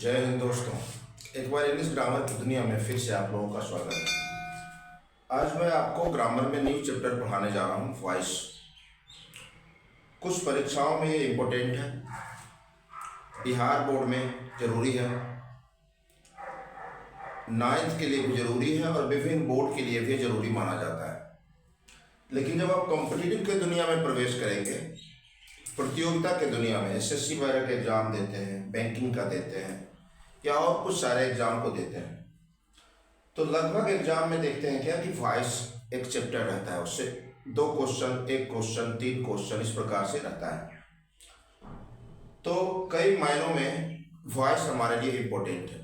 जय हिंद दोस्तों। एक बार इंग्लिश ग्रामर की दुनिया में फिर से आप लोगों का स्वागत है। आज मैं आपको ग्रामर में न्यू चैप्टर पढ़ाने जा रहा हूँ, वॉइस। कुछ परीक्षाओं में ये इम्पोर्टेंट है, बिहार बोर्ड में ज़रूरी है, 9th के लिए भी ज़रूरी है और विभिन्न बोर्ड के लिए भी ज़रूरी माना जाता है। लेकिन जब आप कॉम्पिटिटिव की दुनिया में प्रवेश करेंगे, प्रतियोगिता के दुनिया में SSC वगैरह के एग्ज़ाम देते हैं, बैंकिंग का देते हैं या और कुछ सारे एग्ज़ाम को देते हैं, तो लगभग एग्ज़ाम में देखते हैं क्या कि वॉइस एक चैप्टर रहता है, उससे 2 क्वेश्चन, 1 क्वेश्चन, 3 क्वेश्चन इस प्रकार से रहता है। तो कई मायनों में वॉइस हमारे लिए इम्पोर्टेंट है।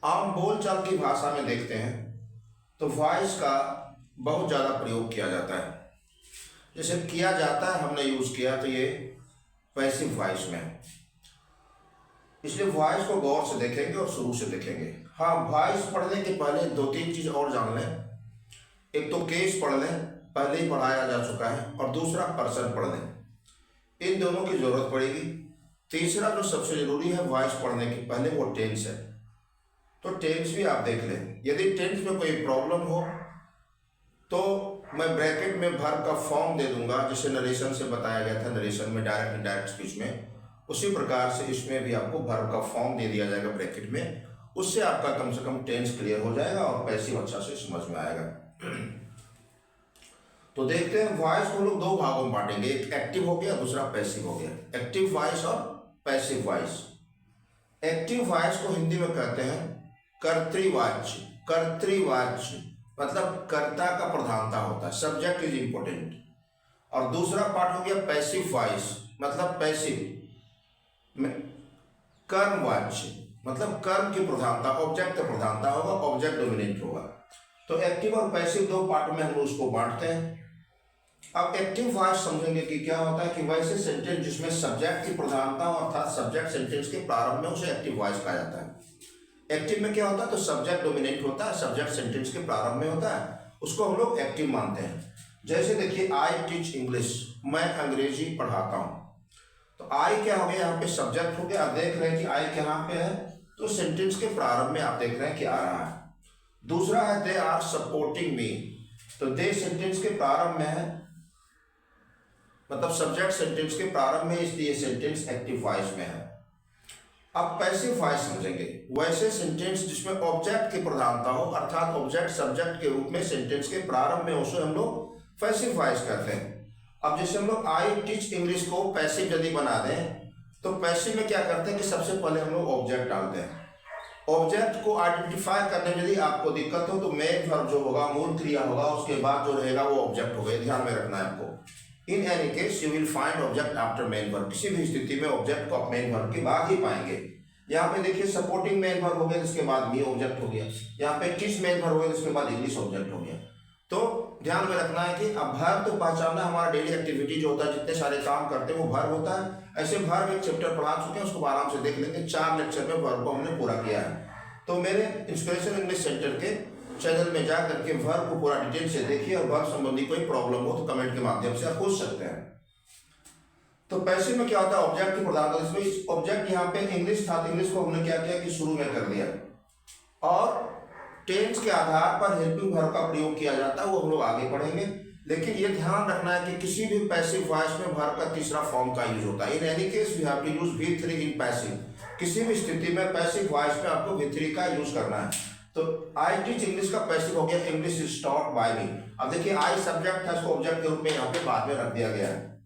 आम बोलचाल की भाषा में देखते हैं तो वॉइस का बहुत ज़्यादा प्रयोग किया जाता है। जैसे किया जाता है, हमने यूज़ किया, तो ये पैसिव वॉइस में है। इसलिए वॉइस को गौर से देखेंगे और शुरू से देखेंगे। हाँ, वॉइस पढ़ने के पहले 2-3 चीज़ और जान लें। एक तो केस पढ़ लें, पहले ही पढ़ाया जा चुका है, और दूसरा पर्सन पढ़ लें। इन दोनों की ज़रूरत पड़ेगी। तीसरा जो सबसे ज़रूरी है वॉइस पढ़ने के पहले, वो टेंस है। तो टेंस भी आप देख लें। यदि टेंस में कोई प्रॉब्लम हो तो मैं ब्रैकेट में वर्ब का फॉर्म दे दूंगा, जिसे नरेशन से बताया गया था, नरेशन में डायरेक्ट इनडायरेक्ट स्पीच में। उसी प्रकार से इसमें भी आपको वर्ब का फॉर्म दे दिया जाएगा ब्रैकेट में। उससे आपका कम से कम टेंस क्लियर हो जाएगा और पैसिव अच्छा से समझ में आएगा। तो देखते हैं, वॉइस को लोग 2 भागों में बांटेंगे, एक एक्टिव हो गया, दूसरा पैसिव हो गया। एक्टिव वॉइस और पैसिव वॉइस। एक्टिव वॉइस को हिंदी में कहते हैं कर्तृवाच्य। कर्तृवाच्य मतलब कर्ता का प्रधानता होता है, सब्जेक्ट इज इंपॉर्टेंट। और दूसरा पार्ट हो गया पैसिव वॉइस, मतलब पैसिव में कर्मवाच्य, मतलब कर्म की प्रधानता, ऑब्जेक्ट की प्रधानता होगा, ऑब्जेक्ट डोमिनेट होगा। तो एक्टिव और पैसिव 2 पार्ट में हम उसको बांटते हैं। अब एक्टिव वॉइस समझेंगे कि क्या होता है कि वैसे सेंटेंस जिसमें सब्जेक्ट की प्रधानता हो, अर्थात सब्जेक्ट सेंटेंस के प्रारंभ में, उसे एक्टिव वॉइस कहा जाता है। एक्टिव में क्या होता है, तो सब्जेक्ट डोमिनेट होता है, सब्जेक्ट सेंटेंस के प्रारंभ में होता है, उसको हम लोग एक्टिव मानते हैं। जैसे देखिए, आई टीच इंग्लिश, मैं अंग्रेजी पढ़ाता हूँ। तो आई क्या हो गया, यहाँ पे सब्जेक्ट हो गया। आप देख रहे हैं कि आई कहाँ पे है, तो सेंटेंस के प्रारंभ में आप देख रहे हैं कि आ रहा है। दूसरा है दे आर सपोर्टिंग मी, तो दे सेंटेंस के प्रारंभ में है, मतलब सब्जेक्ट सेंटेंस के प्रारंभ में, इसलिए सेंटेंस एक्टिव वॉइस में है। अब पैसिव वॉइस समझेंगे, वैसे सेंटेंस जिसमें ऑब्जेक्ट की प्रधानता हो, अर्थात ऑब्जेक्ट सब्जेक्ट के रूप में सेंटेंस के प्रारंभ में, उसे हम लोग पैसिव वॉइस कहते हैं। अब जैसे हम लोग आई टीच इंग्लिश को पैसिव यदि बना दें, तो पैसिव में क्या करते हैं कि सबसे पहले हम लोग ऑब्जेक्ट डालते हैं। ऑब्जेक्ट को आइडेंटिफाई करने में यदि आपको दिक्कत हो, तो मेन वर्ब जो होगा, मूल क्रिया होगा, उसके बाद जो रहेगा वो ऑब्जेक्ट होगा। ध्यान में रखना है आपको। इन any case you will find object after main verb. किसी भी स्थिति में ऑब्जेक्ट को आप मेन वर्ब के बाद ही पाएंगे। यहाँ पे देखिए, सपोर्टिंग मेन वर्ब हो गया, जिसके बाद मी ऑब्जेक्ट हो गया। यहाँ पे टीच मेन वर्ब हो गया, जिसके बाद इंग्लिश ऑब्जेक्ट हो गया। तो ध्यान में रखना है कि अब वर्ब तो पहचानना, हमारा डेली एक्टिविटी जो होता है, जितने सारे काम करते हैं वो वर्ब होता है। ऐसे वर्ब एक चैप्टर पढ़ा चुके हैं, उसको आराम से देख लेंगे। 4 लेक्चर में वर्ब को हमने पूरा किया है। तो मेरे इंस्पिरेशन इंग्लिश सेंटर के चैनल में जा करके वर्ब को पूरा डिटेल से देखिए, और वर्ब संबंधी कोई प्रॉब्लम हो तो कमेंट के माध्यम से आप पूछ सकते हैं। तो पैसिव में क्या होता है, ऑब्जेक्ट की प्रधानता। इसमें ऑब्जेक्ट यहाँ पे इंग्लिश था, इंग्लिश को हमने क्या किया कि शुरू में कर दिया, और टेंस के आधार पर हेल्पिंग वर्ब का प्रयोग किया जाता है, वो हम लोग आगे पढ़ेंगे। लेकिन ये ध्यान रखना है कि किसी भी पैसिव वॉइस में वर्ब का तीसरा फॉर्म का यूज होता है। In any case we have to use V3 in passive. किसी भी स्थिति में पैसिव वॉइस में आपको V3 का यूज करना है। तो आई टीच इंग्लिश का पैसिव हो गया, English is taught by me. अब देखिए, आई सब्जेक्ट था, इसको ऑब्जेक्ट के रूप में यहाँ पे बाद में रख दिया गया है।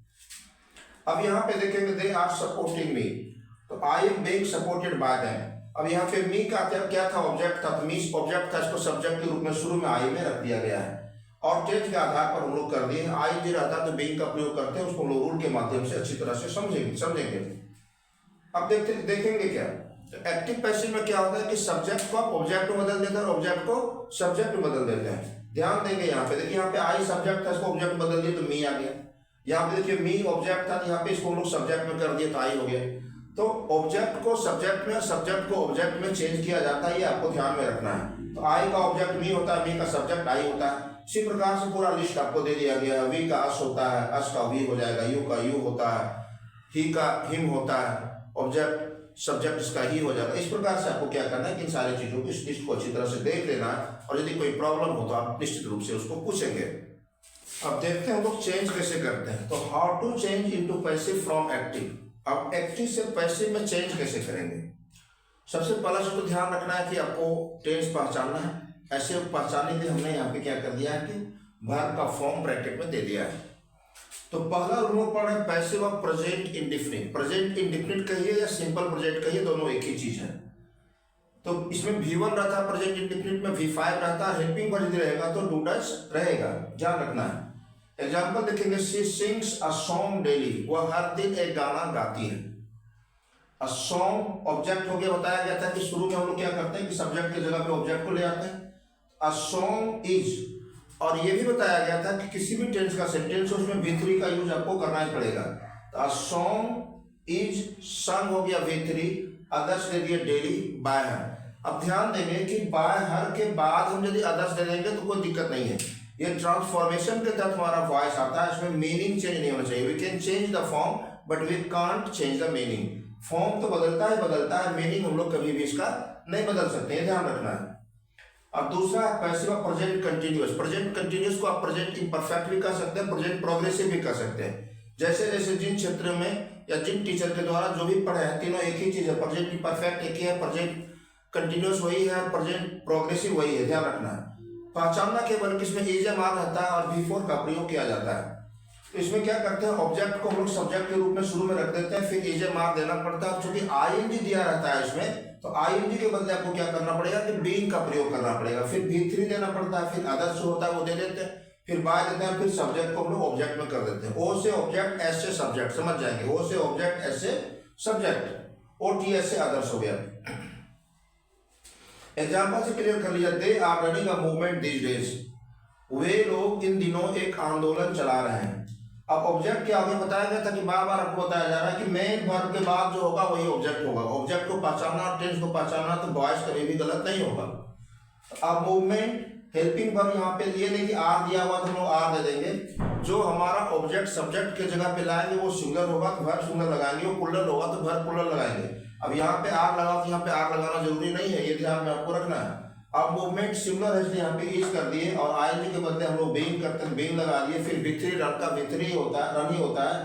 अब यहाँ पे देखेंगे दे आर सपोर्टिंग मी, तो I am being supported by them. अब यहाँ पे मी का क्या था, ऑब्जेक्ट था, तो मी ऑब्जेक्ट था, इसको सब्जेक्ट के रूप में शुरू में आई में रख दिया गया है, और टेंस के आधार पर हम लोग कर दिए। आई जी रहता तो बीइंग का प्रयोग करते हैं, उसको हम लोग रूल के माध्यम से अच्छी तरह से समझेंगे। अब देखेंगे क्या, तो एक्टिव पैसिव में क्या होता है कि सब्जेक्ट को आप ऑब्जेक्ट में बदल देते हैं, ऑब्जेक्ट को सब्जेक्ट में बदल देते हैं। ध्यान देंगे यहाँ पे, देखिए यहाँ पे आई सब्जेक्ट था, इसको ऑब्जेक्ट बदल दिया तो मी आ गया। यहाँ पे देखिए मी ऑब्जेक्ट था, तो यहाँ पे इसको हम लोग सब्जेक्ट में कर दिया तो आई हो गया। तो ऑब्जेक्ट को सब्जेक्ट में, सब्जेक्ट को ऑब्जेक्ट में चेंज किया जाता है, ये आपको ध्यान में रखना है। तो आई का ऑब्जेक्ट मी होता है, मी का सब्जेक्ट आई होता है। इसी प्रकार से पूरा लिस्ट आपको दे दिया गया। वी का अस होता है, अस का वी हो जाएगा। यू का यू होता है, ही का हिम होता है, ऑब्जेक्ट सब्जेक्ट इसका ही हो जाएगा। इस प्रकार से आपको क्या करना है कि इन सारी चीज़ों की इस लिस्ट को अच्छी तरह से देख लेना है, और यदि कोई प्रॉब्लम हो तो आप निश्चित रूप से उसको पूछेंगे। अब देखते हैं हम लोग चेंज कैसे करते हैं। तो how to change into passive from active. अब एक्टिव से पैसिव में चेंज कैसे करेंगे। सबसे पहला चीज तो ध्यान रखना है कि आपको टेंस पहचानना है। ऐसे पहचानने के लिए हमने यहाँ पे क्या कर दिया है कि वर्ब का फॉर्म ब्रैकेट में दे दिया है। तो पहला रूल पढ़ रहे हैं passive of present indefinite. Present indefinite कहिए या सिंपल प्रेजेंट कहिए, दोनों एक ही चीज है। तो इसमें V1 रहता है प्रेजेंट इंडिफिनिट में, V5 रहता है, हेल्पिंग वर्ब यदि रहेगा तो डू डज रहेगा, ध्यान रखना है। एग्जाम्पल देखेंगे, she sings a song daily, वह हर दिन एक गाना गाती है। अ सॉन्ग ऑब्जेक्ट हो गया, बताया गया था कि शुरू में हम लोग क्या करते हैं कि सब्जेक्ट की जगह पे ऑब्जेक्ट को ले आते हैं। अ सॉन्ग इज, और ये भी बताया गया था कि किसी भी टेंस का सेंटेंस हो उसमें V3 का यूज आपको करना ही पड़ेगा। तो अ सॉन्ग इज संग हो गया V3, अदर्स दे दिए डेली बाय हर। अब ध्यान देंगे कि बाय हर के बाद हम यदि अदर्स दे देंगे तो कोई दिक्कत नहीं है। ये ट्रांसफॉर्मेशन के तहत हमारा वॉइस आता है, इसमें मीनिंग चेंज नहीं होना चाहिए। We can change the form but we can't change the meaning. Form तो बदलता है, मीनिंग हम लोग कभी भी इसका नहीं बदल सकते हैं, ध्यान रखना है। और दूसरा passive of present continuous. Present continuous को आप प्रेजेंट इम्परफेक्ट भी कह सकते हैं, प्रेजेंट प्रोग्रेसिव भी कह सकते हैं। जैसे जैसे जिन क्षेत्र में या जिन टीचर के द्वारा जो भी पढ़े हैं, तीनों एक ही चीज है। प्रेजेंट इम्परफेक्ट एक ही है, प्रेजेंट कंटिन्यूअस वही है, प्रेजेंट प्रोग्रेसिव वही है, ध्यान रखना है। पहचानना केवल किसमें इजमार रहता है और V4 का प्रयोग किया जाता है। तो इसमें क्या करते हैं, ऑब्जेक्ट को हम लोग सब्जेक्ट के रूप में शुरू में रख देते हैं, फिर इजमार देना पड़ता है। चूंकि ING दिया रहता है इसमें, तो ING के बदले आपको क्या करना पड़ेगा कि बीइंग का प्रयोग करना पड़ेगा। फिर V3 देना पड़ता है, फिर अदर्स जो होता है वो दे देते हैं, फिर बाय देते हैं, फिर सब्जेक्ट को हम लोग ऑब्जेक्ट में कर देते हैं। O से ऑब्जेक्ट, S से सब्जेक्ट, समझ जाएंगे। O से ऑब्जेक्ट, S से सब्जेक्ट, OTS से अदर्स हो गया। एग्जाम्पल से क्लियर कर लिया। They are running a movement these days, वे लोग इन दिनों एक आंदोलन चला रहे हैं। अब ऑब्जेक्ट क्या हो गया, बताया गया था कि बार बार आपको बताया जा रहा है कि मेन वर्ब के बाद जो होगा वही ऑब्जेक्ट होगा। ऑब्जेक्ट को पहचानना और टेंस को पहचानना, तो वॉइस कभी भी गलत नहीं होगा। अब मूवमेंट हेल्पिंग वर्ब यहाँ पे ये नहीं कि आर दिया हुआ तो हम लोग आर दे देंगे। जो हमारा ऑब्जेक्ट सब्जेक्ट के जगह पे लाएंगे वो सिंगुलर होगा तो वर्ब सिंगुलर लगाएंगे, वो प्लुरल होगा तो वर्ब प्लुरल लगाएंगे। अब यहाँ पे आर लगा तो यहाँ पे आर लगाना जरूरी नहीं है, ये ध्यान में आपको रखना है। अब मूवमेंट सिमिलर है इसलिए यहाँ पे इज कर दिए, और ING के बदले हम लोग बीइंग करते हैं, बीइंग लगा दिए। फिर V3 रन का V3 होता है, रन ही होता है।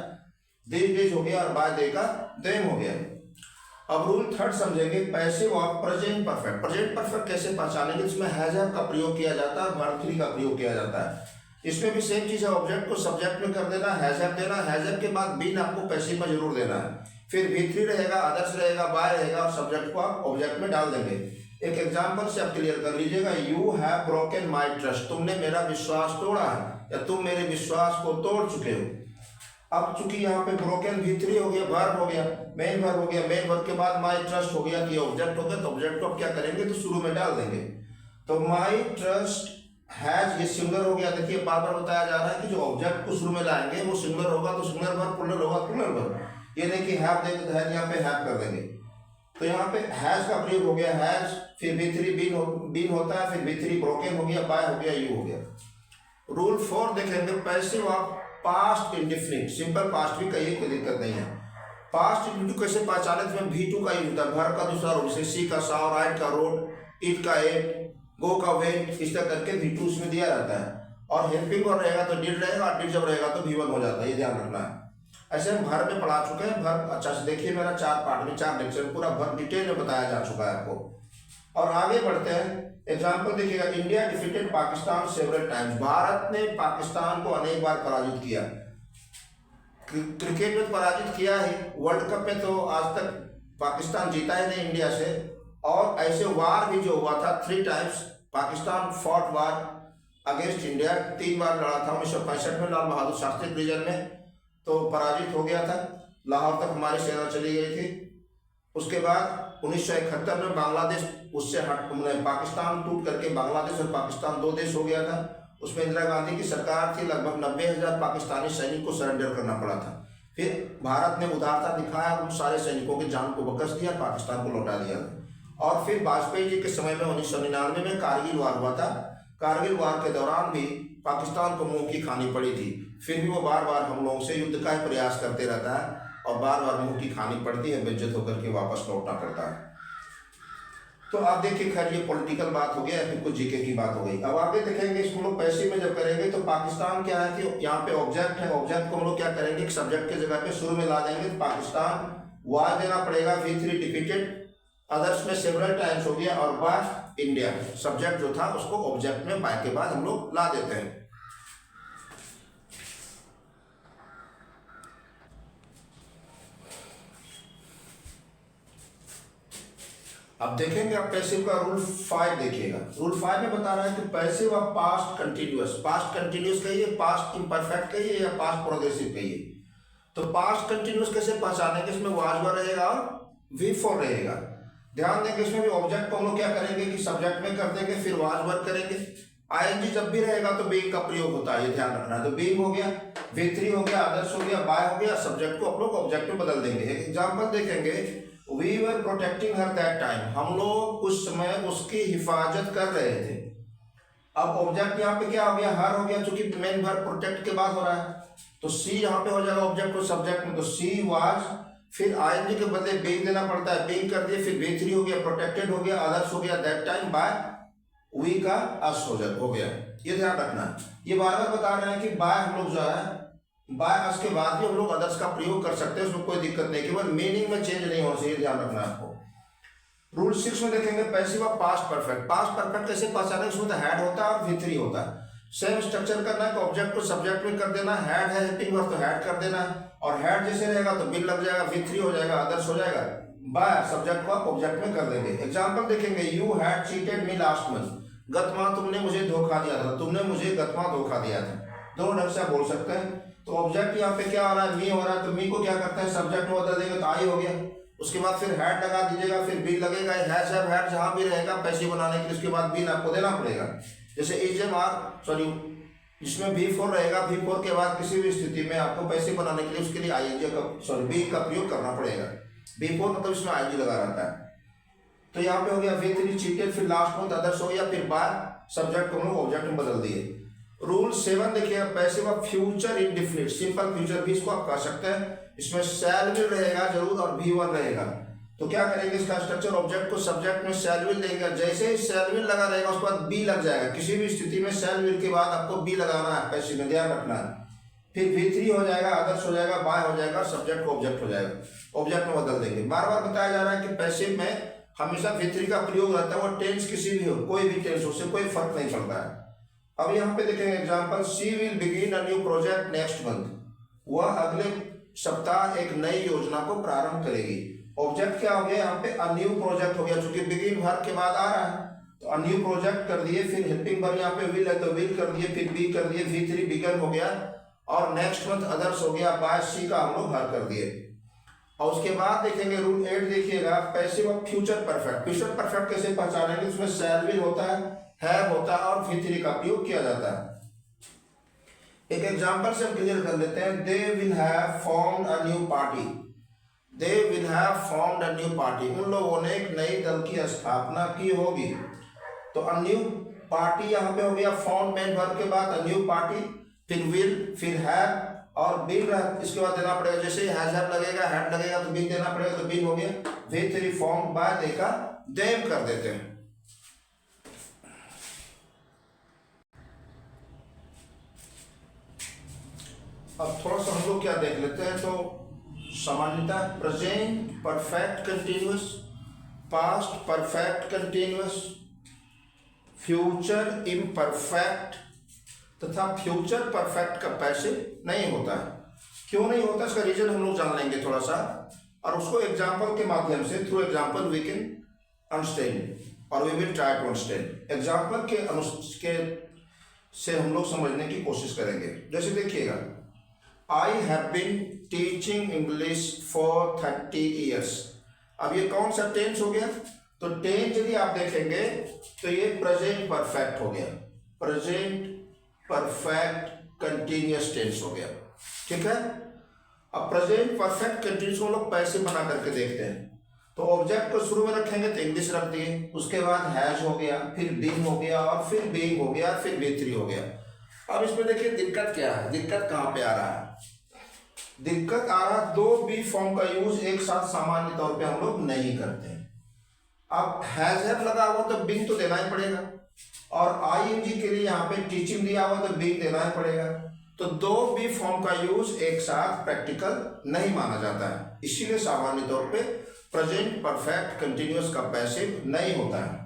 दिस डेज हो गया और बाय डे का देम हो गया। अब रूल थर्ड समझेंगे, passive of present perfect. Present perfect कैसे पहचानेंगे, इसमें हैज हैव का प्रयोग किया जाता है, वर्ब 3 का प्रयोग किया जाता है। इसमें भी सेम चीज है, ऑब्जेक्ट को सब्जेक्ट में कर देना, हैज हैव देना, हैज हैव के बाद बीन आपको पैसिव में जरूर देना है। फिर V3 रहेगा, अदर्स रहेगा, बाय रहेगा, और सब्जेक्ट को आप ऑब्जेक्ट में डाल देंगे। एक एग्जांपल से आप क्लियर कर लीजिएगा। You have broken my trust, तुमने मेरा विश्वास तोड़ा है, या तुम मेरे विश्वास को तोड़ चुके हो। अब चूंकि यहाँ पे ब्रोकन V3 हो गया, वर्ब हो गया, मेन वर्ब हो गया, मेन वर्ब के बाद माई ट्रस्ट हो गया, कि ऑब्जेक्ट हो गया, तो ऑब्जेक्ट को आप क्या करेंगे तो शुरू में डाल देंगे। तो माई ट्रस्ट हैज, ये सिंगुलर हो गया। देखिए बार बार बताया जा रहा है कि जो ऑब्जेक्ट को शुरू में लाएंगे वो सिंगुलर होगा तो सिंगुलर वर्ब, प्लुरल होगा प्लुरल वर्ब। ये नहीं कि हैव देंगे तो हैज यहाँ पे हैव कर देंगे। तो यहाँ पे हैज का प्रयोग हो गया, हैज, फिर V3 बीन होता है, फिर V3 ब्रोकन हो गया, बाय हो गया, यू हो गया। रूल 4 देखेंगे, passive of past indefinite. Simple past भी कहिए, कोई दिक्कत नहीं है। पास्ट इंडिफिनिट कैसे पहचाने, तो V2 का यूज होता है, वर्ब का दूसरा रूप, जैसे सी का साव, राइट का रोड, ईट का एट, गो का वेंट, इस तरह करके V2 उसमें दिया रहता है। और हेल्पिंग वर्ब रहेगा तो डिड रहेगा, और डिड जब रहेगा तो V1 हो जाता है, ये ध्यान रखना है। ऐसे हम वर्ब में पढ़ा चुके हैं। वर्ब अच्छा से देखिए, मेरा 4 पार्ट में 4 लेक्चर पूरा वर्ब डिटेल में बताया जा चुका है आपको। और आगे बढ़ते हैं। एग्जाम्पल देखिएगा, India defeated Pakistan several times, Bharat ने पाकिस्तान को अनेक बार पराजित किया। क्रिकेट में पराजित किया है, वर्ल्ड कप में तो आज तक पाकिस्तान जीता ही नहीं इंडिया से। और ऐसे वार भी जो हुआ था 3 टाइम्स, पाकिस्तान फॉट वार अगेंस्ट इंडिया, 3 बार लड़ा था। 1965 में लाल बहादुर शास्त्री रीजन में तो पराजित हो गया था, लाहौर तक हमारी सेना चली गई थी। उसके बाद 1971 में बांग्लादेश उससे पाकिस्तान टूट करके बांग्लादेश और पाकिस्तान 2 देश हो गया था। उसमें इंदिरा गांधी की सरकार थी, लगभग 90,000 पाकिस्तानी सैनिक को सरेंडर करना पड़ा था। फिर भारत ने उदारता दिखाया, उन सारे सैनिकों की जान को बकस दिया, पाकिस्तान को लौटा दिया। और फिर वाजपेयी जी के समय में 1999 में कारगिल वार हुआ था। कारगिल वार के दौरान भी पाकिस्तान को मुंह की खानी पड़ी थी, फिर भी वो बार बार हम लोगों से युद्ध का प्रयास करते रहता है। और बार बार मुंह की खानी पड़ती है, बेइज्जत होकर के वापस लौटना पड़ता है। तो आप देखिए, खैर ये पॉलिटिकल बात हो गया या फिर कुछ जीके की बात हो गई। अब आगे देखेंगे इसको लोग पैसे में जब करेंगे तो पाकिस्तान क्या है कि यहाँ पे ऑब्जेक्ट है, ऑब्जेक्ट को हम लोग क्या करेंगे, सब्जेक्ट के जगह पे शुरू में ला देंगे। तो पाकिस्तान वार देना पड़ेगा, V3 डिफीटेड अदर्स में सेवरल टाइम्स हो गया, और बाय इंडिया सब्जेक्ट जो था उसको ऑब्जेक्ट में बाय के बाद हम लोग ला देते हैं। अब देखेंगे, आप पैसिव का रूल 5 देखिएगा। रूल 5 में बता रहा है कि passive of past continuous, past continuous कहिए, पास्ट इम्परफेक्ट कहिए या पास्ट प्रोग्रेसिव कहिए। तो पास्ट कंटिन्यूअस कैसे पहचानेंगे, इसमें वाज वर रहेगा और V4 रहेगा। ध्यान देंगे इसमें भी ऑब्जेक्ट को हम लोग क्या करेंगे कि सब्जेक्ट में कर देंगे, फिर वाज वर करेंगे। ING जब भी रहेगा तो बीइंग का प्रयोग होता है, ये ध्यान रखना है। तो बीइंग हो गया, V3 हो गया, अदर्स हो गया, बाय हो गया, सब्जेक्ट को आप लोग ऑब्जेक्ट में बदल देंगे। एक एग्जाम्पल देखेंगे, we were protecting her that time, हम लोग उस समय उसकी हिफाजत कर रहे थे। अब ऑब्जेक्ट यहाँ पे क्या हो गया, हर हो गया, चूंकि मेन वर्ब प्रोटेक्ट के बाद हो रहा है, तो सी यहाँ पे हो जाएगा ऑब्जेक्ट को सब्जेक्ट में। तो सी वाज, फिर ING के बदले बीइंग देना पड़ता है, बीइंग कर दिए, फिर V3 हो गया, प्रोटेक्टेड हो गया, अदर्स हो गया, दैट टाइम बाय वी का अस हो गया। ये ध्यान रखना है। ये बार बार बता रहे हैं कि बाय हम लोग जो है बाय अस के बाद भी हम लोग अदर्स का प्रयोग कर सकते हैं, उसमें कोई दिक्कत नहीं, केवल मीनिंग में चेंज नहीं होना चाहिए, ध्यान रखना है आपको। रूल 6 में देखेंगे passive of past perfect. Past perfect कैसे पहचाने, उसमें तो हैड होता है और V3 होता है। सेम स्ट्रक्चर करना है कि ऑब्जेक्ट को सब्जेक्ट में कर देना, हैड है हेल्पिंग वर्ब तो हैड कर देना है, और हैड जैसे रहेगा तो बिल लग जाएगा, V3 हो जाएगा, अदर्स हो जाएगा, बाय सब्जेक्ट को आप ऑब्जेक्ट में कर देंगे। एग्जांपल देखेंगे, you had cheated me last month, गत माह तुमने मुझे धोखा दिया था, तुमने मुझे गत माह धोखा दिया था। दोनों ढंग से आप बोल सकते हैं। तो ऑब्जेक्ट यहाँ पे क्या हो रहा है, मी हो रहा है, तो मी को क्या करता है सब्जेक्ट में बदल देंगे तो आई हो गया। उसके बाद फिर हैड लगा दीजिएगा, फिर बी लगेगा, हैज हैव हैड जहां भी रहेगा पैसिव बनाने के लिए उसके बाद बी आपको देना पड़ेगा। जैसे जिसमें V4 रहेगा, V4 के बाद किसी भी स्थिति में आपको पैसिव बनाने के लिए उसके लिए बी का प्रयोग करना पड़ेगा। V4 मतलब इसमें ING लगा रहता है। तो यहाँ पे हो गया V3 चीटेड, फिर लास्ट मंथ अदर्स हो गया, फिर बाय सब्जेक्ट को हम लोग ऑब्जेक्ट में बदल दिए। रूल 7 देखिए, passive of future indefinite, simple future भी इसको आप कह सकते हैं। इसमें शैल विल रहेगा जरूर और V1 रहेगा। तो क्या करेंगे, इसका स्ट्रक्चर ऑब्जेक्ट को सब्जेक्ट में शैल विल देंगे, जैसे ही शैल विल लगा रहेगा उसके बाद बी लग जाएगा। किसी भी स्थिति में शैल विल के बाद आपको बी लगाना है, पैसिव में ध्यान रखना है। फिर V3 हो जाएगा, अदर्स हो जाएगा, बाय हो जाएगा, सब्जेक्ट को ऑब्जेक्ट हो जाएगा, ऑब्जेक्ट में बदल देंगे। बार बार बताया जा रहा है कि पैसिव में हमेशा V3 का प्रयोग रहता है, वो टेंस किसी भी हो, कोई भी टेंस हो, उससे कोई फर्क नहीं पड़ता है। अब यहाँ पे देखेंगे example, she will begin a new project next month, वह अगले सप्ताह एक नई योजना को प्रारंभ करेगी। ऑब्जेक्ट क्या हो गया यहाँ पे, अ न्यू प्रोजेक्ट हो गया, चूंकि बिगिन वर्ब के बाद आ रहा है तो अ न्यू प्रोजेक्ट कर दिए, फिर हेल्पिंग वर्ब यहाँ पे विल है तो विल कर दिए, फिर बी कर दिए, V3 बिगन हो गया, और नेक्स्ट मंथ अदर्स हो गया, बाय सी का हम लोग हर कर दिए। और उसके बाद देखेंगे रूल 8 देखिएगा, passive of future perfect. Future perfect कैसे पहचानेंगे, उसमें शैल विल होता है, हैव होता है और V3 का प्रयोग किया जाता है। एक एग्जांपल से हम क्लियर कर लेते हैं, they will have formed a new party, they will have formed a new party, उन लोगों ने एक नई दल की स्थापना की होगी। तो अ न्यू पार्टी यहाँ पे हो गया, फॉर्म मेन वर्ब के बाद अ न्यू पार्टी, फिर विल, फिर हैव और बिल इसके बाद देना पड़ेगा। जैसे हैज हैव लगेगा, हैड लगेगा तो बिल देना पड़ेगा, तो बिल हो गया। V3 फॉर्म बाय देखा देम कर देते हैं। अब थोड़ा सा हम लोग क्या देख लेते हैं, तो सामान्यतः present perfect continuous, past perfect continuous, future imperfect तथा फ्यूचर परफेक्ट का पैसिव नहीं होता है। क्यों नहीं होता, इसका रीजन हम लोग जान लेंगे थोड़ा सा, और उसको एग्जाम्पल के माध्यम से, through example we can understand और we will try to understand. Example के से हम लोग समझने की कोशिश करेंगे। जैसे देखिएगा, I have been teaching English for 30 years. अब ये कौन सा टेंस हो गया, तो टेंस यदि आप देखेंगे तो ये प्रेजेंट परफेक्ट हो गया, प्रेजेंट परफेक्ट कंटिन्यूअस टेंस हो गया, ठीक है। अब प्रेजेंट परफेक्ट कंटिन्यूअस को लोग पैसिव बना करके देखते हैं। तो ऑब्जेक्ट को शुरू में रखेंगे तो इंग्लिश रख दिए, उसके बाद हैज हो गया, फिर बीइंग हो गया, और फिर बीइंग हो गया, फिर V3 हो गया। अब इसमें देखिए दिक्कत क्या है, दिक्कत कहाँ पे आ रहा है। दिक्कत आ रहा, दो बी फॉर्म का यूज एक साथ सामान्य तौर पे हम लोग नहीं करते हैं। अब हैज हैव लगा हुआ तो बीइंग तो देना ही पड़ेगा, और आईएनजी के लिए यहाँ पे टीचिंग दिया हुआ तो बीइंग देना ही पड़ेगा। तो दो बी फॉर्म का यूज एक साथ प्रैक्टिकल नहीं माना जाता है, इसीलिए सामान्य तौर पे प्रेजेंट परफेक्ट कंटिन्यूअस का पैसिव नहीं होता है।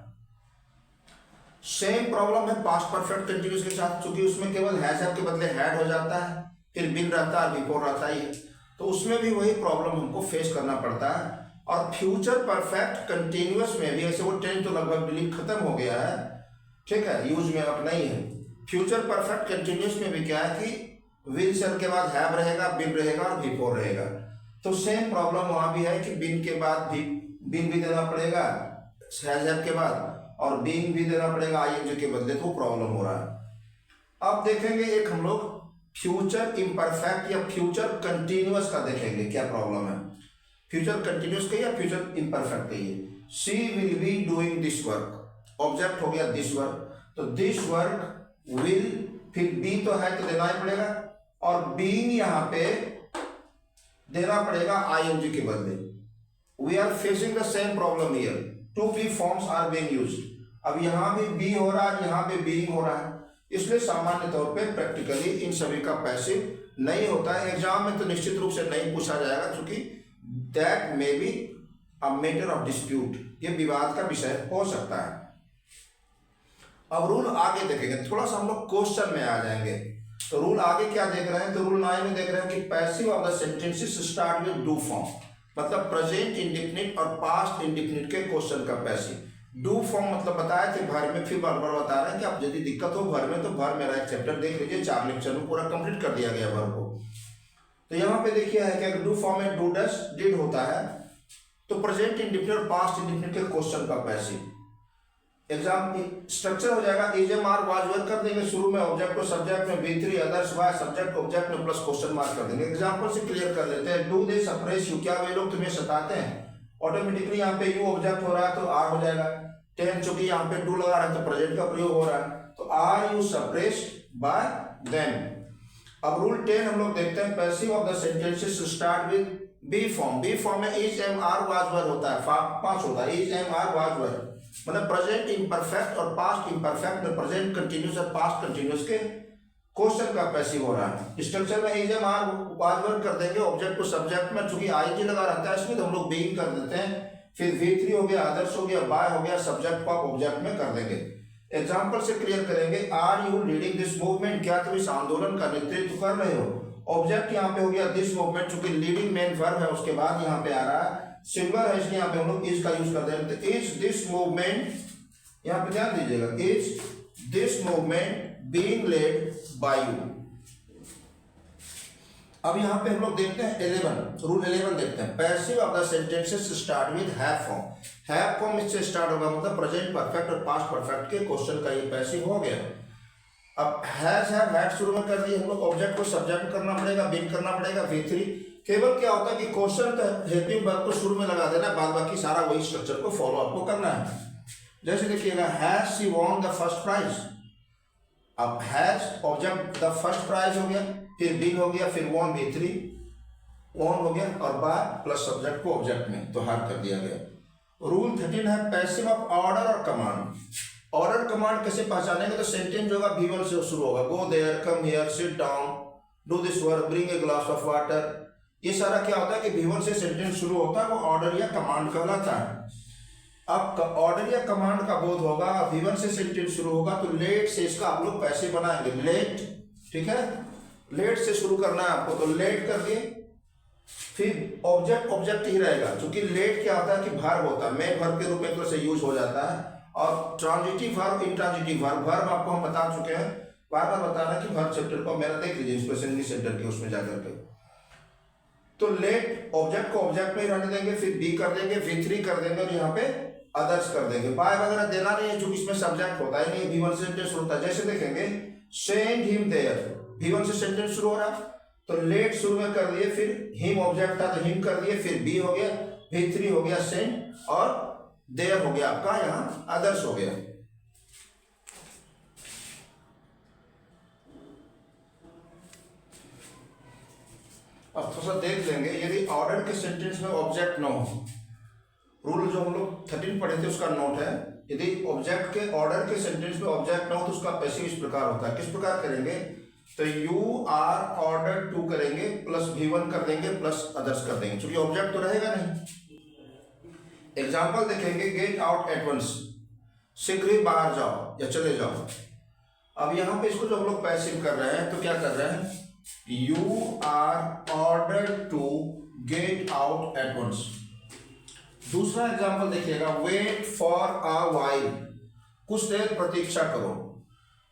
सेम प्रॉब्लम है पास्ट परफेक्ट कंटिन्यूअस के साथ, क्योंकि उसमें केवल हैज हैव के बदले हैड हो जाता है, फिर बिन रहता है, बिफोर रहता ही है, तो उसमें भी वही प्रॉब्लम हमको फेस करना पड़ता है। और फ्यूचर परफेक्ट कंटिन्यूअस में भी ऐसे वो टेंस तो लगभग डिलीट खत्म हो गया है, ठीक है, यूज में अब नहीं है। फ्यूचर परफेक्ट कंटिन्यूअस में भी क्या है कि विल से के बाद हैव रहेगा, बिन रहेगा और बिफोर रहेगा। तो सेम प्रॉब्लम वहां भी है कि बिन के बाद भी बिन भी देना पड़ेगा हैज हैव के बाद, और बीइंग भी देना पड़ेगा आईएनजी के बदले, तो प्रॉब्लम हो रहा है। अब देखेंगे एक हम लोग फ्यूचर इम्परफेक्ट या फ्यूचर कंटिन्यूअस का देखेंगे क्या प्रॉब्लम है, फ्यूचर कंटिन्यूअस का या फ्यूचर इम्परफेक्ट का। ये she will be doing this work, object हो गया दिस वर्क, तो दिस वर्क विल, फिर बी तो है तो देना ही पड़ेगा, और बीइंग यहाँ पे देना पड़ेगा आईएनजी के बदले। We are facing the same problem here, to be forms are being used. अब यहाँ भी बी हो रहा है, यहाँ पे बीइंग हो रहा है, इसलिए सामान्य तौर पे प्रैक्टिकली इन सभी का पैसिव नहीं होता है। एग्जाम में तो निश्चित रूप से नहीं पूछा जाएगा, क्योंकि that may be a matter of dispute, ये विवाद का विषय हो सकता है। अब रूल आगे देखेंगे, थोड़ा सा हम लोग क्वेश्चन में आ जाएंगे। तो रूल आगे क्या देख रहे हैं, तो रूल 9 में देख रहे हैं कि passive of the sentences start with do form, मतलब प्रेजेंट इंडेफिनिट और पास्ट इंडेफिनिट के क्वेश्चन का पैसिव। डू फॉर्म मतलब बताया थे भर में, फिर बार बार बता रहे हैं कि आप यदि दिक्कत हो भर में तो भर मेरा एक चैप्टर देख लीजिए, 4 लेक्चर में पूरा कंप्लीट कर दिया गया भर को। तो यहाँ पे देखिए है कि अगर डू फॉर्म में डू डस डिड होता है, तो प्रेजेंट इंडेफिनिट और पास्ट इंडेफिनिट के क्वेश्चन का पैसिव। एग्जाम स्ट्रक्चर हो जाएगा is am are was were कर देंगे शुरू में, ऑब्जेक्ट को सब्जेक्ट में B3 अदर्स वाय सब्जेक्ट ऑब्जेक्ट में प्लस क्वेश्चन मार्क कर देंगे। एग्जांपल से क्लियर कर लेते हैं। डू दे सप्रेस यू, क्या वे लोग तुम्हें सताते हैं, ऑटोमेटिकली यहाँ पे यू ऑब्जेक्ट हो रहा है तो आर हो जाएगा। 10 चूंकि यहाँ पे डू लगा रहा है तो प्रेजेंट का प्रयोग हो रहा है, तो are you suppressed by them. अब रूल 10 हम लोग देखते हैं, passive of the sentences start with be form. Be form में is am are was were होता है, 5 होता है, is am are was were, मतलब प्रेजेंट इम्परफेक्ट और पास्ट इम्परफेक्ट में प्रेजेंट कंटिन्यूअस और पास्ट कंटिन्यूअस के क्वेश्चन का पैसिव हो रहा है। स्ट्रक्चर में is am are was were कर देंगे, ऑब्जेक्ट को सब्जेक्ट में चूंकि आईजी लगा रहता है इसमें तो हम लोग बीइंग कर देते हैं, फिर V3 हो गया, अदर्स हो गया, बाय हो गया, सब्जेक्ट को आप ऑब्जेक्ट में कर देंगे। एग्जांपल से क्लियर करेंगे, are you leading this movement, क्या तुम इस आंदोलन का नेतृत्व कर रहे हो। ऑब्जेक्ट यहाँ पे हो गया दिस मूवमेंट, चूंकि लीडिंग मेन वर्ब है उसके बाद यहाँ पे आ रहा है सिंगुलर है, इसलिए यहाँ पे हम लोग इज का यूज कर देते हैं। इज दिस मूवमेंट, यहाँ पे ध्यान दीजिएगा, is this movement being led by you. अब यहाँ पे हम लोग देखते हैं 11, रूल 11 देखते हैं। Passive of the sentences start with have form. Have form इससे स्टार्ट होगा, मतलब प्रेजेंट परफेक्ट और पास्ट परफेक्ट के क्वेश्चन का ये पैसिव हो गया। अब हैज हैव हैड शुरू में कर दिए हम लोग, ऑब्जेक्ट को सब्जेक्ट करना पड़ेगा, बीइंग करना पड़ेगा, V3। केवल क्या होता है कि क्वेश्चन हेल्पिंग वर्ब को शुरू में लगा देना, बाद बाकी सारा वही स्ट्रक्चर को फॉलो आपको करना है। जैसे देखिएगा, has she won the first prize. अब has object the first prize हो गया, फिर बीइंग हो गया, फिर वॉन V3 वॉन हो गया, और बाय प्लस सब्जेक्ट को ऑब्जेक्ट में तो हार कर दिया गया। रूल 13 है पैसिव ऑफ ऑर्डर और कमांड। ऑर्डर कमांड कैसे पहचानेंगे, तो सेंटेंस होगा V1 से शुरू होगा, go there, come here, sit down, do this work, bring a glass of water. ये सारा क्या होता है कि V1 से सेंटेंस शुरू होता है, वो ऑर्डर या कमांड कहलाता है। अब ऑर्डर या कमांड का बोध होगा, V1 से सेंटेंस शुरू होगा, तो लेट से इसका आप लोग पैसे बनाएंगे, लेट, ठीक है, लेट से शुरू करना है आपको, तो लेट कर दिए, फिर ऑब्जेक्ट ऑब्जेक्ट ही रहेगा, क्योंकि लेट क्या होता है कि वर्ब होता है, मेन वर्ब के रूप में एक तरह से यूज हो जाता है, और transitive verb, intransitive verb, verb आपको हम बता चुके हैं, बार बार बता रहे हैं कि वर्ब चैप्टर को मेरा देख लीजिए स्पेशल इंग्लिश सेंटर के उसमें जाकर के। तो लेट ऑब्जेक्ट को ऑब्जेक्ट में ही रहने देंगे, फिर बी कर देंगे, V3 कर देंगे, और यहाँ पे अदर्स कर देंगे। बाय वगैरह देना नहीं है, क्योंकि इसमें सब्जेक्ट होता है नहीं, V1 से सेंटेंस होता है। जैसे देखेंगे, सेंड हिम देयर, V1 से सेंटेंस शुरू हो रहा, तो लेट शुरू में कर दिए, फिर हिम ऑब्जेक्ट था तो हिम कर दिए, फिर बी हो गया, V3 हो गया सेंड, और देयर हो गया आपका यहाँ अदर्स हो गया। अब थोड़ा सा देख लेंगे, यदि ऑर्डर के सेंटेंस में ऑब्जेक्ट न हो, रूल जो हम लोग 13 पढ़े थे उसका नोट है, यदि ऑब्जेक्ट के ऑर्डर के सेंटेंस में ऑब्जेक्ट न हो तो उसका पैसिव इस प्रकार होता है। किस प्रकार करेंगे, तो यू आर ऑर्डर टू करेंगे प्लस V1 कर देंगे प्लस अदर्स कर देंगे, क्योंकि ऑब्जेक्ट तो रहेगा नहीं। एग्जाम्पल देखेंगे, गेट आउट एट वंस, शीघ्र ही बाहर जाओ या चले जाओ। अब यहाँ पे इसको जो हम लोग पैसिव कर रहे हैं तो क्या कर रहे हैं, you are order to get out at once. दूसरा एग्जाम्पल देखिएगा, वेट फॉर अ वाइल, कुछ देर प्रतीक्षा करो,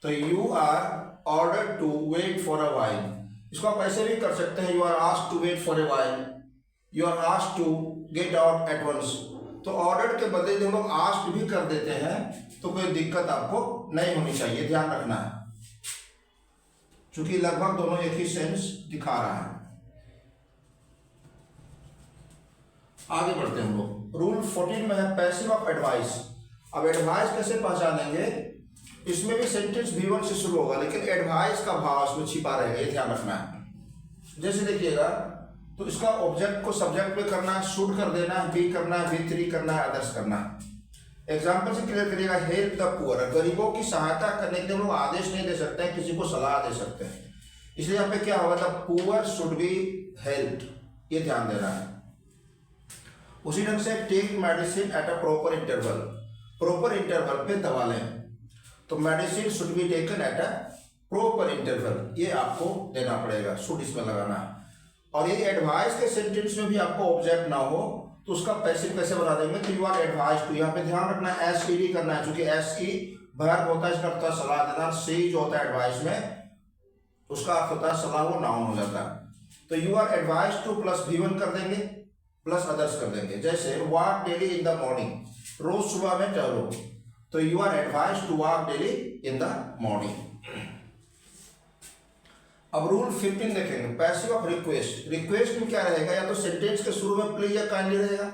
तो you are order to wait for a while. इसको आप ऐसे भी कर सकते हैं, you are asked to wait for a while, you are asked to get out at once. तो ऑर्डर के बदले जो हम लोग आस्क्ड भी कर देते हैं तो कोई दिक्कत आपको नहीं होनी चाहिए, ध्यान रखना है, क्योंकि लगभग दोनों एक ही सेंस दिखा रहा है। आगे बढ़ते हैं हम लोग, रूल 14 में है पैसिव ऑफ एडवाइस। अब एडवाइस कैसे पहचानेंगे, इसमें भी सेंटेंस V1 से शुरू होगा लेकिन एडवाइस का भाव इसमें छिपा रहेगा, ये ध्यान रखना है। जैसे देखिएगा, तो इसका ऑब्जेक्ट को सब्जेक्ट में करना है, शुड कर देना है, बी करना है, V3 करना है, अदर्स करना है। एग्जाम्पल से क्लियर करिएगा, हेल्प द पुअर, गरीबों की सहायता करने के लिए हम लोग आदेश नहीं दे सकते हैं, किसी को सलाह दे सकते हैं, इसलिए यहाँ पे क्या होगा, the poor should be helped, ये ध्यान देना है। उसी ढंग से take medicine at a proper interval, proper interval पे दवा लें, तो medicine should be taken at a proper interval, ये आपको देना पड़ेगा, शुड इसमें लगाना है। और यदि एडवाइस के सेंटेंस में भी आपको ऑब्जेक्ट ना हो तो उसका पैसिव कैसे बना देंगे, तो यू आर एडवाइज टू, यहाँ पे ध्यान रखना है SED करना है, क्योंकि SE वर्ब होता है, इसका अर्थ होता है सलाह देना, सी जो होता है एडवाइस में उसका अर्थ होता है सलाह, वो नाउन हो जाता है। तो you are advise to plus V1 कर देंगे प्लस अदर्स कर देंगे। जैसे walk daily in the morning, रोज सुबह में टहलो, तो you are advise to walk daily in the morning. अब रूल 15 देखेंगे, पैसिव ऑफ रिक्वेस्ट। रिक्वेस्ट में क्या रहेगा, या तो सेंटेंस के शुरू में प्लीज या काइंडली रहेगा,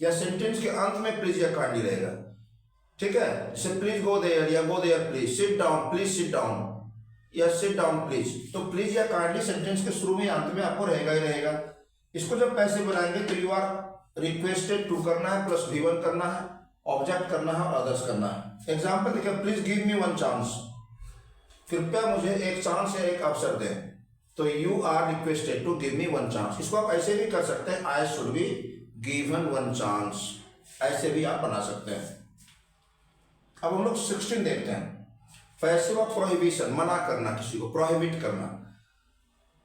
या सेंटेंस के अंत में प्लीज या काइंडली रहेगा, ठीक है। जैसे प्लीज गो देयर या go there please, sit down please sit down या सिट डाउन प्लीज, तो प्लीज या काइंडली सेंटेंस के शुरू में अंत में आपको रहेगा ही रहेगा। इसको जब पैसिव बनाएंगे तो यू आर रिक्वेस्टेड टू करना है प्लस V1 करना है, ऑब्जेक्ट करना है और अदर्स करना है। एग्जाम्पल देखिए, please give me one chance, कृपया मुझे एक चांस या एक अवसर दें, तो you are requested to give me one chance. इसको आप ऐसे भी कर सकते हैं, I should be given one chance, ऐसे भी आप बना सकते हैं। अब हम लोग 16 देखते हैं, पैसिव ऑफ प्रोहिबिशन, मना करना, किसी को प्रोहिबिट करना।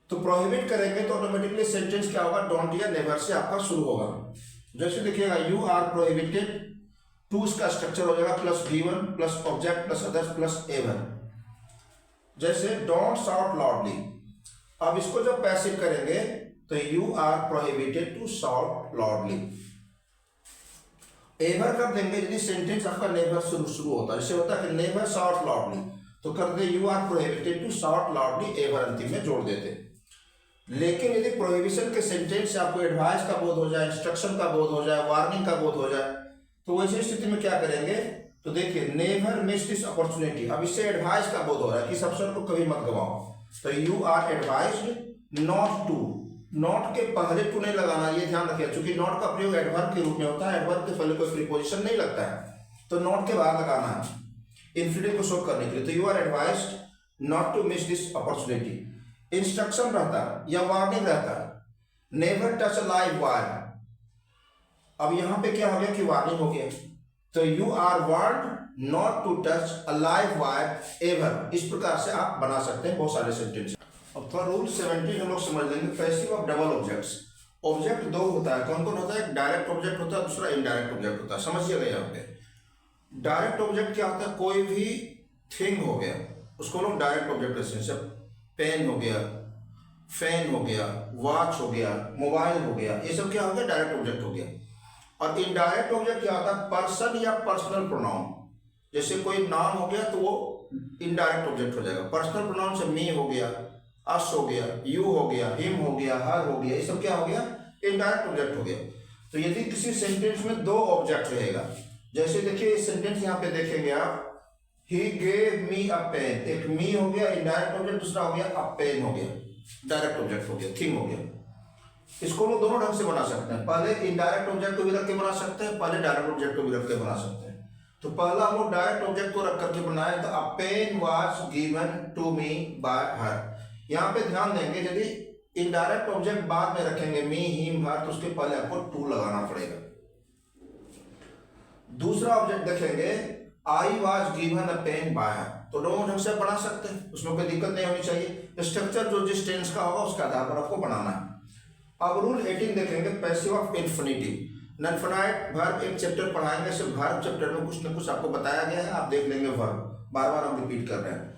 तो प्रोहिबिट करेंगे तो ऑटोमेटिकली सेंटेंस क्या होगा, डोंट या नेवर से आपका शुरू होगा। जैसे देखिएगा, यू आर प्रोहिबिटेड टू, इसका स्ट्रक्चर हो जाएगा plus V1 plus object plus others plus ever. जैसे डोंट शाउट लाउडली, अब इसको जब पैसिव करेंगे तो you are prohibited to shout loudly. Ever कर देंगे यदि सेंटेंस आपका नेवर शुरू होता है, जैसे होता है कि नेवर शाउट लाउडली, तो कर दे you are prohibited to shout loudly, ever अंतिम में जोड़ देते। लेकिन यदि प्रोहिबिशन के सेंटेंस से आपको एडवाइस का बोध हो जाए, इंस्ट्रक्शन का बोध हो जाए, वार्निंग का बोध हो जाए, तो वैसी स्थिति में क्या करेंगे, तो देखिए नेवर मिस दिस अपॉर्चुनिटी, अब इससे एडवाइस का बोध हो रहा है कि इस अवसर को कभी मत गवाओ, तो you are advised not to. Not के पहले टू नहीं लगाना, ये ध्यान रखिए, क्योंकि नॉट का प्रयोग एडवर्ब के रूप में होता है, एडवर्ब के पहले कोई प्रीपोजिशन नहीं लगता है, तो नॉट के बाद लगाना है इंफिनिटिव को शो करने के लिए। तो you are advised not to miss this opportunity. Instruction रहता या वार्निंग रहता, never touch a live wire, अब यहां पे क्या हो गया कि वार्निंग हो गया, तो you are warned not to touch a live wire ever. इस प्रकार से आप बना सकते हैं बहुत सारे सेंटेंस। अब थोड़ा रूल 17 हम लोग समझ लेंगे, passive of double objects. Object दो होता है, कौन कौन होता है, एक डायरेक्ट ऑब्जेक्ट होता है, दूसरा इनडायरेक्ट ऑब्जेक्ट होता है। समझिएगा यहाँ पे डायरेक्ट ऑब्जेक्ट क्या होता है, कोई भी थिंग हो गया उसको लोग डायरेक्ट ऑब्जेक्ट कहते हैं। जैसे पेन हो गया, फैन हो गया, वॉच हो गया, मोबाइल हो गया, ये सब क्या हो गया, डायरेक्ट ऑब्जेक्ट हो गया। और इनडायरेक्ट ऑब्जेक्ट क्या होता है, पर्सन या पर्सनल प्रोनाउन। जैसे कोई नाम हो गया तो वो इनडायरेक्ट ऑब्जेक्ट हो जाएगा। पर्सनल प्रोनाउन से मी हो गया, अस हो गया, यू हो गया, हिम हो गया, हर हो गया, ये सब क्या हो गया, इनडायरेक्ट ऑब्जेक्ट हो गया। तो यदि किसी सेंटेंस में दो ऑब्जेक्ट रहेगा, जैसे देखिए इस सेंटेंस यहाँ पे देखेंगे आप, he gave me a pen, एक मी हो गया इनडायरेक्ट ऑब्जेक्ट, दूसरा हो गया अ पेन हो गया डायरेक्ट ऑब्जेक्ट हो गया, थिंग हो गया। इसको हम लोग दोनों ढंग से बना सकते हैं, पहले इनडायरेक्ट ऑब्जेक्ट को भी रख के बना सकते हैं, पहले डायरेक्ट ऑब्जेक्ट को भी रख के बना सकते हैं। तो पहला हम लोग डायरेक्ट ऑब्जेक्ट को रख करके बनाए, तो a pen was given to me by her. यहाँ पे ध्यान देंगे, यदि इनडायरेक्ट ऑब्जेक्ट बाद में रखेंगे मी हिम हर, तो उसके पहले आपको टू लगाना पड़ेगा। दूसरा ऑब्जेक्ट देखेंगे I was given a pen by her, तो दोनों ढंग से बना सकते हैं, उसमें कोई दिक्कत नहीं होनी चाहिए। स्ट्रक्चर जो जिस टेंस का होगा उसके आधार पर आपको बनाना है। अब रूल 18 देखेंगे, passive of infinitive. Infinite verb एक चैप्टर पढ़ाएंगे, सिर्फ वर्ब चैप्टर में कुछ ना कुछ आपको बताया गया है, आप देख लेंगे वर्ब, बार बार हम रिपीट कर रहे हैं।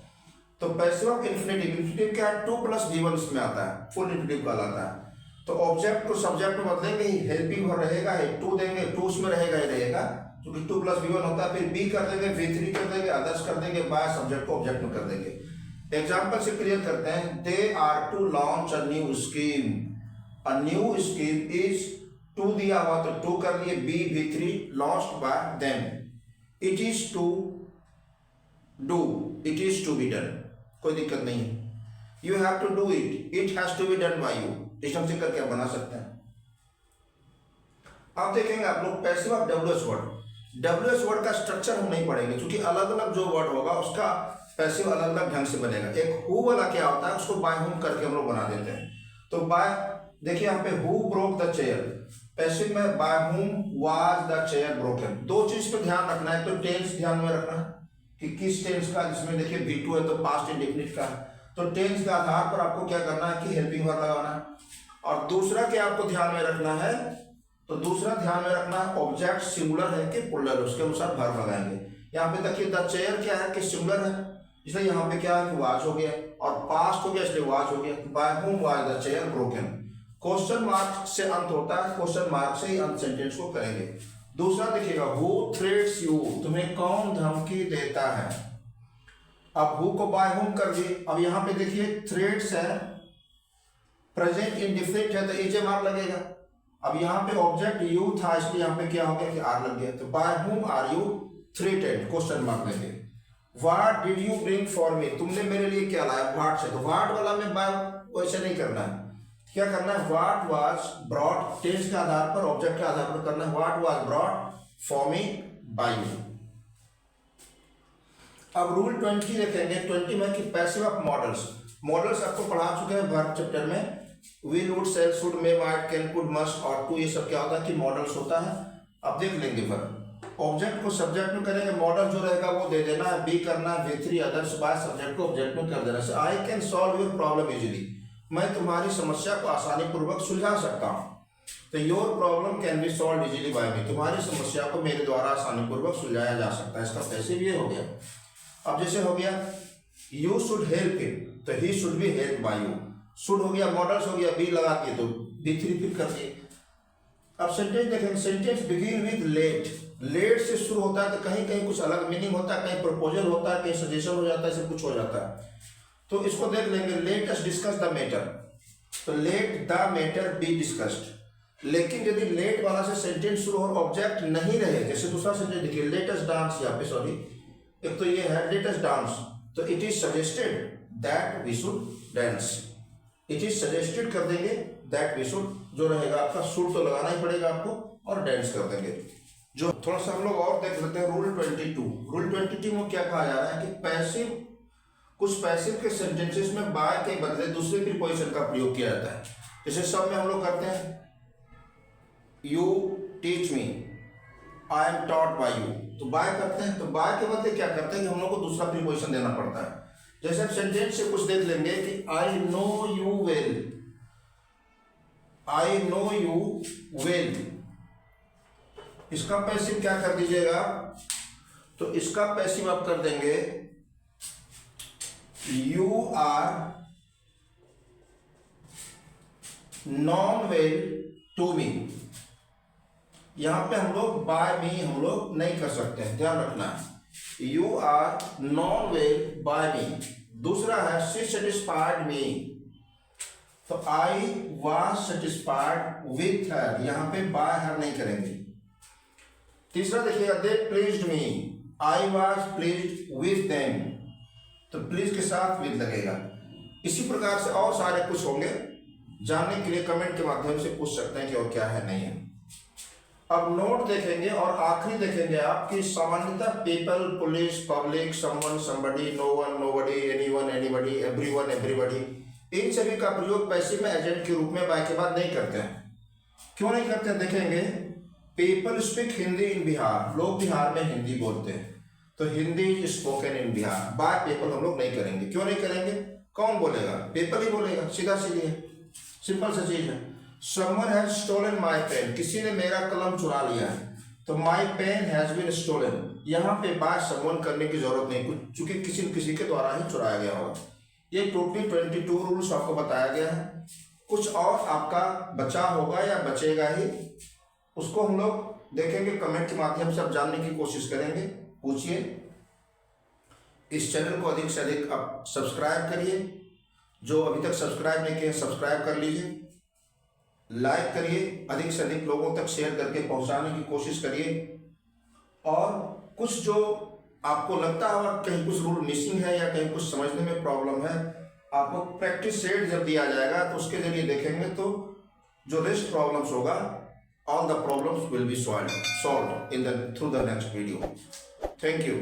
तो पैसिव ऑफ इंफिनिटिव, इंफिनिटिव क्या है, 2 + V1 इसमें आता है, फुल इंफिनिटिव कहलाता है। तो ऑब्जेक्ट को सब्जेक्ट में बदलेंगे ही, हेल्पिंग वर्ब रहेगा, टू देंगे, टू उसमें रहेगा ही रहेगा, क्योंकि 2 + V1 होता है। फिर बी कर देंगे, V3 कर देंगे, अदर्स कर देंगे, बाय सब्जेक्ट को ऑब्जेक्ट में कर देंगे। एग्जाम्पल से क्लियर करते हैं, they are to launch a new scheme. A new scheme is, to दिया हुआ तो टू कर लिए, be V3 launched by them. It is to do, it is to be done, कोई दिक्कत नहीं है। You have to do it, it has to be done by you, इस ढंग से करके आप बना सकते हैं। आप देखेंगे आप लोग passive of WH word, WH word का स्ट्रक्चर हम नहीं पढ़ेंगे, क्योंकि अलग अलग जो वर्ड होगा उसका पैसिव अलग अलग ढंग से बनेगा। एक हु वाला क्या होता है, उसको बाय हुम करके हम लोग बना देते हैं। तो बाय, देखिए यहाँ पे who broke the chair, passive में by whom was the chair broken. दो चीज पे ध्यान रखना है, तो टेंस ध्यान में रखना कि किस टेंस का, जिसमें देखिए V2 है तो पास्ट इंडेफिनिट का, तो टेंस के आधार पर आपको क्या करना है कि हेल्पिंग वर्ब लगाना है। और दूसरा क्या आपको ध्यान में रखना है, तो दूसरा ध्यान में रखना है ऑब्जेक्ट सिंगुलर है कि प्लुरल, उसके अनुसार वर्ब लगाएंगे। यहाँ पे देखिए द चेयर क्या है कि सिंगुलर है, इसलिए यहाँ पे क्या है कि वाज हो गया, और पास्ट हो गया इसलिए वाज हो गया। Bye whom was the chair broken. Question mark से अंत होता है, क्वेश्चन मार्क से ही अंत सेंटेंस को करेंगे। दूसरा देखिएगा, हु थ्रेट्स यू, तुम्हें कौन धमकी देता है। अब हु को बाय हुम कर दिए, अब यहाँ पे देखिए थ्रेट्स है, प्रेजेंट इंडिफिनिट है, तो एजे मार्क लगेगा। अब यहाँ पे ऑब्जेक्ट यू था, इसलिए यहाँ पे क्या हो गया कि आर लग गया, तो by whom are you threatened, question mark लेंगे। What did you bring for me, तुमने मेरे लिए क्या लाया, व्हाट से, तो व्हाट वाला में बाय वैसे नहीं करना है, क्या करना है, व्हाट वाज ब्रॉट, टेंस के आधार पर, ऑब्जेक्ट के आधार पर करना है, what was brought for me by me. अब रूल 20 देखेंगे, 20 में कि पैसिव ऑफ मॉडल्स। मॉडल्स आपको पढ़ा चुके हैं वर्ब चैप्टर में, will, would, shall, should, may, might, can, could, must और टू, ये सब क्या होता है कि मॉडल्स होता है। अब देख लेंगे वर्ब, ऑब्जेक्ट को सब्जेक्ट में करेंगे, मॉडल जो रहेगा वो दे देना है, बी करना है, V3 अदर्स, बाय सब्जेक्ट को ऑब्जेक्ट में कर देना है। I can solve your problem easily, मैं तुम्हारी समस्या को आसानी पूर्वक सुलझा सकता हूँ। तो your problem can be solved easily by me, तुम्हारी समस्या को मेरे द्वारा आसानी पूर्वक सुलझाया जा सकता है, इसका पैसिव ये हो गया। अब जैसे हो गया यू शुड हेल्प हिम, तो he should be help by you, should हो गया, मॉडल्स हो गया, बी लगा के तो V3 फिर कर दिए। अब सेंटेंस देखेंगे, sentence begin with let, let से शुरू होता है तो कहीं कहीं कुछ अलग मीनिंग होता है, कहीं प्रपोजल होता है, कहीं सजेशन हो जाता है, सब कुछ हो जाता है। तो इसको देख लेंगे, let us discuss the matter, तो let the matter be discussed. लेकिन यदि लेट वाला से सेंटेंस शुरू और ऑब्जेक्ट नहीं रहे, जैसे दूसरा सेंटेंस देखिए, लेट अस डांस, यहाँ पे सॉरी, एक तो ये है लेट अस डांस, तो it is suggested that we should dance, it is suggested कर देंगे, दैट वी शुड जो रहेगा आपका शुड तो लगाना ही पड़ेगा आपको, और डांस कर देंगे। जो थोड़ा सा हम लोग और देख लेते हैं रूल 22। रूल 22 में क्या कहा जा रहा है कि पैसिव, कुछ पैसिव के सेंटेंसेस में बाय के बदले दूसरे प्रीपोजिशन का प्रयोग किया जाता है। जैसे सब में हम लोग करते हैं you teach me, I am taught by you, तो बाय करते हैं, तो बाय के बदले क्या करते हैं कि हम लोग को दूसरा प्रीपोजिशन देना पड़ता है। जैसे आप सेंटेंस से कुछ देख लेंगे कि I know you well, I know you well, इसका पैसिव क्या कर दीजिएगा, तो इसका पैसिव आप कर देंगे you are known well to me. यहां पे हम लोग बाय मी हम लोग नहीं कर सकते हैं, ध्यान रखना है, you are known well by me. दूसरा है शी सेटिस्फाइड मी, तो I was satisfied with her, यहां पे बाय हर नहीं करेंगे। तीसरा देखिएगा, they pleased me, I was pleased with them, तो प्लीज के साथ विद लगेगा। इसी प्रकार से और सारे कुछ होंगे, जानने के लिए कमेंट के माध्यम से पूछ सकते हैं कि और क्या है नहीं है। अब नोट देखेंगे और आखिरी देखेंगे आप कि सामान्यतः people, police, public, someone, somebody, no one, nobody, anyone, anybody, everyone, everybody, इन सभी का प्रयोग पैसिव में एजेंट के रूप में बाय के बाद नहीं करते हैं। क्यों नहीं करते हैं देखेंगे। पीपल स्पीक हिंदी इन बिहार, लोग बिहार में हिंदी बोलते हैं, तो Hindi spoken in Bihar. By people हम लोग नहीं करेंगे। क्यों नहीं करेंगे? कौन बोलेगा? पीपल ही बोलेगा, सीधा सीधी है, सिंपल सा चीज है। Someone has stolen my pen, किसी ने मेरा कलम चुरा लिया है, तो my pen has been stolen, यहाँ पे बाय समवन करने की जरूरत नहीं, कुछ चूंकि किसी के द्वारा ही चुराया गया होगा। ये टोटली 22 रूल्स आपको बताया गया है। कुछ और आपका बचा होगा या बचेगा ही, उसको हम लोग देखेंगे कमेंट के माध्यम से, आप जानने की कोशिश करेंगे। पूछिए। इस चैनल को अधिक से अधिक आप सब्सक्राइब करिए, जो अभी तक सब्सक्राइब नहीं किए सब्सक्राइब कर लीजिए, लाइक करिए, अधिक से अधिक लोगों तक शेयर करके पहुंचाने की कोशिश करिए। और कुछ जो आपको लगता होगा कहीं कुछ रूल मिसिंग है या कहीं कुछ समझने में प्रॉब्लम है, आपको प्रैक्टिस सेट जब दिया जाएगा तो उसके जरिए देखेंगे तो जो रेस्ट प्रॉब्लम्स होगा, all the problems will be solved in the through the next video. Thank you.